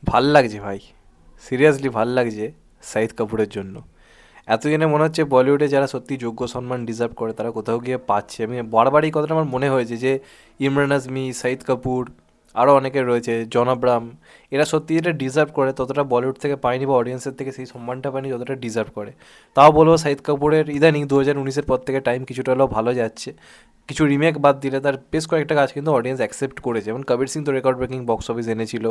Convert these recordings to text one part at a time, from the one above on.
ভাল লাগছে ভাই, সিরিয়াসলি ভাল লাগছে শাহিদ কাপুরের জন্য। এতদিনে মনে হচ্ছে বলিউডে যারা সত্যি যোগ্য সম্মান ডিজার্ভ করে তারা কোথাও গিয়ে পাচ্ছে। আমি বারবার এই কথাটা আমার মনে হয়েছে যে ইমরান হাশমি, শাহিদ কাপুর, আরও অনেকে রয়েছে, জন আব্রাহাম, এরা সত্যি যেটা ডিজার্ভ করে ততটা বলিউড থেকে পায়নি বা অডিয়েন্সের থেকে সেই সম্মানটা পায়নি যতটা ডিজার্ভ করে। তাও বলবো শাহিদ কাপুরের ইদানিং 2019-এর পর থেকে টাইম কিছুটা হলেও ভালো যাচ্ছে। কিছু রিমেক বাদ দিলে তার বেশ কয়েকটা কাজ কিন্তু অডিয়েন্স অ্যাকসেপ্ট করেছে। যেমন কবির সিং তো রেকর্ড ব্রেকিং বক্স অফিস এনেছিল।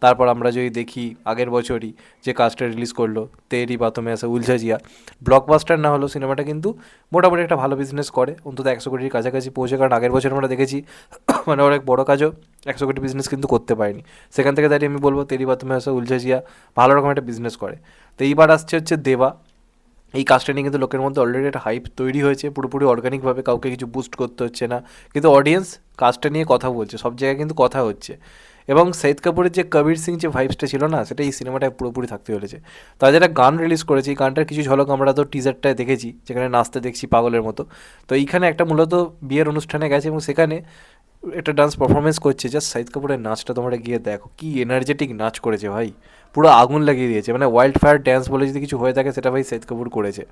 তারপর আমরা যদি দেখি আগের বছরই যে কাজটা রিলিজ করলো, তেরি বাতমে আসে উলঝা জিয়া, ব্লকবাস্টার না হলেও সিনেমাটা কিন্তু মোটামুটি একটা ভালো বিজনেস করে, অন্তত 100 কোটির কাছাকাছি পৌঁছে। কারণ আগের বছর আমরা দেখেছি মানে অনেক বড় কাজও 100 কোটি বিজনেস কিন্তু করতে পারেনি। সেখান থেকে দাঁড়িয়ে আমি বলবো তেরি বাতমে আসে উলঝা জিয়া ভালো রকম একটা বিজনেস করে। তো এইবার আসছে হচ্ছে দেবা। এই কাজটা নিয়ে কিন্তু লোকের মধ্যে অলরেডি একটা হাইপ তৈরি হয়েছে, পুরোপুরি অর্গানিকভাবে, কাউকে কিছু বুস্ট করতে হচ্ছে না, কিন্তু অডিয়েন্স কাজটা নিয়ে কথা বলছে, সব জায়গায় কিন্তু কথা হচ্ছে। এবং শাহিদ কাপুরের যে কবির সিং যে ভাইবসটা ছিল না, সেটা এই সিনেমাটায় পুরোপুরি থাকতে চলেছে। তারা যেটা গান রিলিজ করেছে, এই গানটার কিছু ঝলক আমরা তো টিজারটায় দেখেছি, যেখানে নাচতে দেখছি পাগলের মতো। তো এইখানে একটা মূলত বিয়ের অনুষ্ঠানে গেছে এবং সেখানে একটা ডান্স পারফরমেন্স করছে। জাস্ট শাহিদ কাপুরের নাচটা তোমরা গিয়ে দেখো, কি এনার্জেটিক নাচ করেছে ভাই, পুরো আগুন লাগিয়ে দিয়েছে। মানে ওয়াইল্ড ফায়ার ড্যান্স বলে যদি কিছু হয়ে থাকে সেটা ভাই শাহিদ কাপুর করেছে।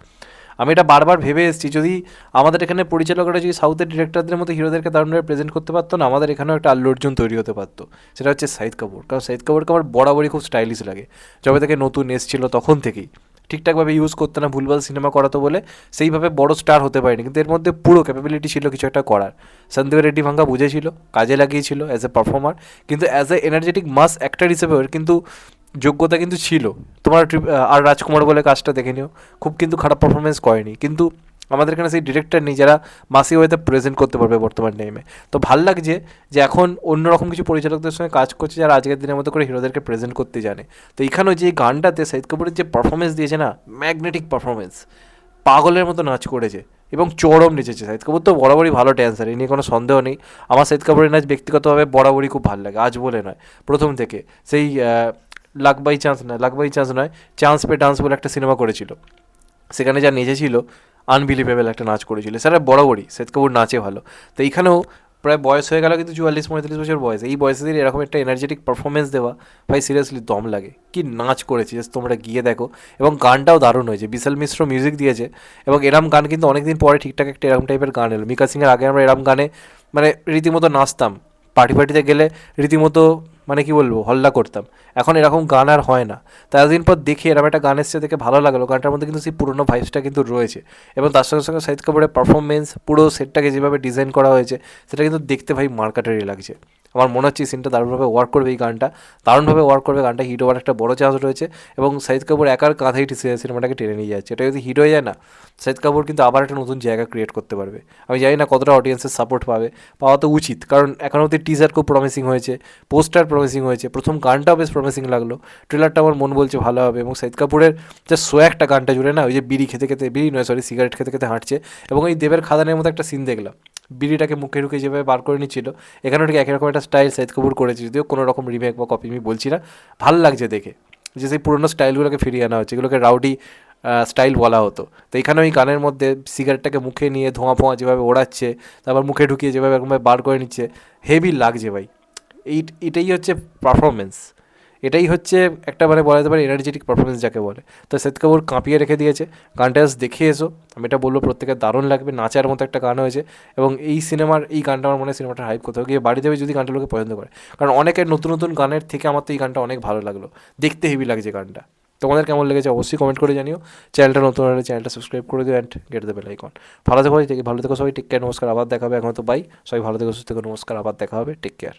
আমি এটা বারবার ভেবে এসেছি, যদি আমাদের এখানে পরিচালকরা যদি সাউথের ডিরেক্টরদের মতো হিরোদেরকে দারুণভাবে প্রেজেন্ট করতে পারতো না, আমাদের এখানেও একটা আল্লু অর্জুন তৈরি হতে পারতো। সেটা হচ্ছে শাহিদ কাপুর। কারণ শাহিদ কাপুরকে আমার বরাবরই খুব স্টাইলিশ লাগে, যবে থেকে নতুন এসেছিল তখন থেকেই। ঠিকঠাকভাবে ইউজ করতে না, ভুলভাল সিনেমা করাতো বলে সেইভাবে বড় স্টার হতে পারেনি, কিন্তু এর মধ্যে পুরো ক্যাপাবিলিটি ছিল কিছু একটা করার। সন্দীপ রেড্ডি ভাঙ্গা বুঝেছিল, কাজে লাগিয়েছিল অ্যাজ এ পারফর্মার, কিন্তু as a energetic mass actor হিসেবে ওর কিন্তু যোগ্যতা কিন্তু ছিল। তোমার আর রাজকুমার বলে কাজটা দেখে নিও, খুব কিন্তু খারাপ পারফরমেন্স করেনি, কিন্তু আমাদের এখানে সেই ডিরেক্টর নেই যারা মাসি ওয়েতে প্রেজেন্ট করতে পারবে বর্তমান টাইমে। তো ভাল লাগছে যে এখন অন্যরকম কিছু পরিচালকদের সঙ্গে কাজ করছে যারা আজকের দিনের মতো করে হিরোদেরকে প্রেজেন্ট করতে জানে। তো এখানেও যে গানটাতে শাহিদ কাপুরের যে পারফরমেন্স দিয়েছে না, ম্যাগনেটিক পারফরমেন্স, পাগলের মতো নাচ করেছে এবং চরম নেচেছে। শাহিদ কাপুর তো বরাবরই ভালো ড্যান্সার, এ নিয়ে কোনো সন্দেহ নেই। আমার শাহিদ কাপুরের নাচ ব্যক্তিগতভাবে বরাবরই খুব ভালো লাগে, আজ বলে নয়, প্রথম থেকে। সেই লাক বাই চান্স নয়, লাক বাই চান্স নয়, চান্স পে ডান্স বলে একটা সিনেমা করেছিল, সেখানে যা নেচেছিল আনবিলিভেবল একটা নাচ করেছিল। সেটা বরাবরই শাহিদ কাপুর নাচে ভালো। তো এইখানেও প্রায় বয়স হয়ে গেল, কিন্তু 44-45 বছর বয়স, এই বয়সে দিয়ে এরকম একটা এনার্জেটিক পারফরমেন্স দেওয়া, ভাই সিরিয়াসলি দম লাগে। কি নাচ করেছে জাস্ট তোমরা গিয়ে দেখো। এবং গানটাও দারুণ হয়েছে, বিশাল মিশ্র মিউজিক দিয়েছে। এবং এরম গান কিন্তু অনেকদিন পরে ঠিকঠাক একটা এরম টাইপের গান এলো। মিকা সিংয়ের আগে আমরা এরম গানে মানে রীতিমতো নাচতাম, পার্টি ফার্টিতে গেলে রীতিমতো মানে কি বলবো হল্লা করতাম। এখন এরকম গান আর হয় না। তো এতদিন পর দেখে এরকম একটা গান এসছে, দেখে ভালো লাগলো। গানটার মধ্যে কিন্তু সেই পুরোনো ভাইবসটা কিন্তু রয়েছে, এবং তার সঙ্গে সঙ্গে শাহিদ কাপুরের পারফরমেন্স, পুরো সেটটাকে যেভাবে ডিজাইন করা হয়েছে সেটা কিন্তু দেখতে ভাই মার্কেটারি লাগছে। আমার মনে হচ্ছে এই সিনটা দারুণভাবে ওয়ার্ক করবে, এই গানটা দারুণভাবে ওয়ার্ক করবে, গানটা হিট হওয়ার একটা বড় চান্স রয়েছে। এবং শাহিদ কাপুর একার কাঁধেই সিনেমাটাকে টেনে নিয়ে যাচ্ছে। এটা যদি হিট হয়ে যায় না, শাহিদ কাপুর কিন্তু আবার একটা নতুন জায়গা ক্রিয়েট করতে পারবে। আমি জানি না কতটা অডিয়েন্সের সাপোর্ট পাবে, পাওয়া তো উচিত, কারণ এখন অবধি টিজার খুব প্রমিসিং হয়েছে, পোস্টার প্রমিসিং হয়েছে, প্রথম গানটাও বেশ প্রমিসিং লাগলো, ট্রেলারটা আমার মন বলছে ভালো হবে। এবং শাহিদ কাপুরের যা একটা গানটা জুড়ে না, ওই যে বিড়ি খেতে খেতে, বিড়ি নয় সরি, সিগারেট খেতে খেতে হাঁটছে, এবং ওই দেবের খাদানের মতো একটা সিন দেখলাম, বিড়িটাকে মুখে ঢুকে যেভাবে বার করে নিচ্ছিল, এখানেও ঠিক একই রকম একটা স্টাইল শাহিদ কাপুর করেছে, যদিও কোনো রকম রিমেক বা কপি আমি বলছি না। ভালো লাগছে দেখে যে সেই পুরোনো স্টাইলগুলোকে ফিরিয়ে আনা হচ্ছে, এগুলোকে রাউডি স্টাইল বলা হতো। তো এখানে ওই গানের মধ্যে সিগারেটটাকে মুখে নিয়ে ধোঁয়া ফোঁয়া যেভাবে ওড়াচ্ছে, তারপর মুখে ঢুকিয়ে যেভাবে এরকমভাবে বার করে নিচ্ছে, হেভি লাগছে ভাই। এটাই হচ্ছে পারফরমেন্স, এটাই হচ্ছে একটা মানে বলা যেতে পারে এনার্জেটিক পারফরমেন্স যাকে বলে। তো শাহিদ কাপুর কাঁপিয়ে রেখে দিয়েছে। গানটা জাস্ট দেখে এসো, আমি এটা বলবো প্রত্যেকের দারুণ লাগবে, নাচার মতো একটা গান হয়েছে। এবং এই সিনেমার এই গানটা আমার মনে হয় সিনেমাটার হাইপ কোথাও গিয়ে বাড়ি দেবে যদি গানটা লোকে পছন্দ করে। কারণ অনেকের নতুন নতুন গানের থেকে আমার তো এই গানটা অনেক ভালো লাগলো, দেখতে হেভি লাগছে গানটা। তোমাদের কেমন লেগেছে অবশ্যই কমেন্ট করে জানিও। চ্যানেলটা নতুন হলে চ্যানেলটা সাবস্ক্রাইব করে দিও and get the bell icon. ভালো থেকো সবাই, সবাই টেক কেয়ার, নমস্কার, আবার দেখা হবে। এখন তো বাই, সবাই ভালো থেকো, সুস্থ থেকো, নমস্কার, আবার দেখা হবে, টেক কেয়ার।